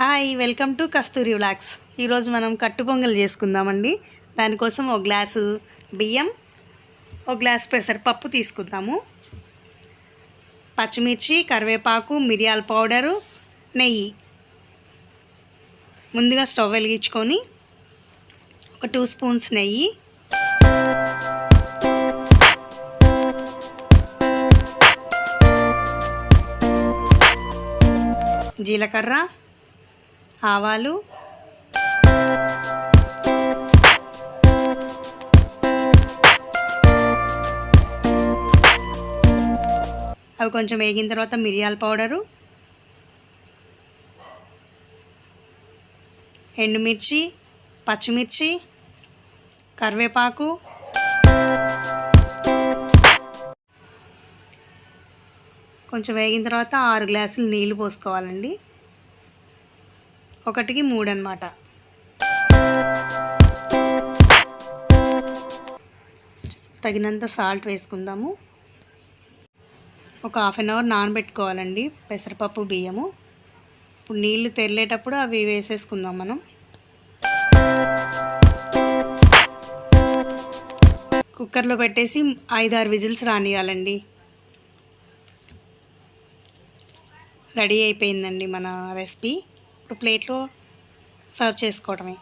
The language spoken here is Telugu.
Hi, welcome to Kasturi vlogs. ఈరోజు మనం కట్టు పొంగల్ చేసుకుందామండి. దానికోసం ఒక గ్లాసు బియ్యం, ఒక గ్లాస్ పెసరపప్పు తీసుకుందాము. పచ్చిమిర్చి, కరివేపాకు, మిరియాల పౌడరు, నెయ్యి. ముందుగా స్టవ్ వెలిగించుకొని ఒక 2 స్పూన్స్ నెయ్యి, జీలకర్ర, ఆవాలు, అవి కొంచెం వేగిన తర్వాత మిరియాల పౌడరు, ఎండుమిర్చి, పచ్చిమిర్చి, కరివేపాకు, కొంచెం వేగిన తర్వాత 6 గ్లాసులు నీళ్ళు పోసుకోవాలండి. 1కి 3 అన్నమాట. తగినంత సాల్ట్ వేసుకుందాము. ఒక 1/2 అవర్ నానబెట్టుకోవాలండి పెసరపప్పు, బియ్యము. ఇప్పుడు నీళ్లు తెరిలేటప్పుడు అవి వేసేసుకుందాం మనం. కుక్కర్లో పెట్టేసి 5-6 విజిల్స్ రానియాలండి. రెడీ అయిపోయిందండి మన రెసిపీ. ఇప్పుడు ప్లేట్లో సర్వ్ చేసుకోవడమే.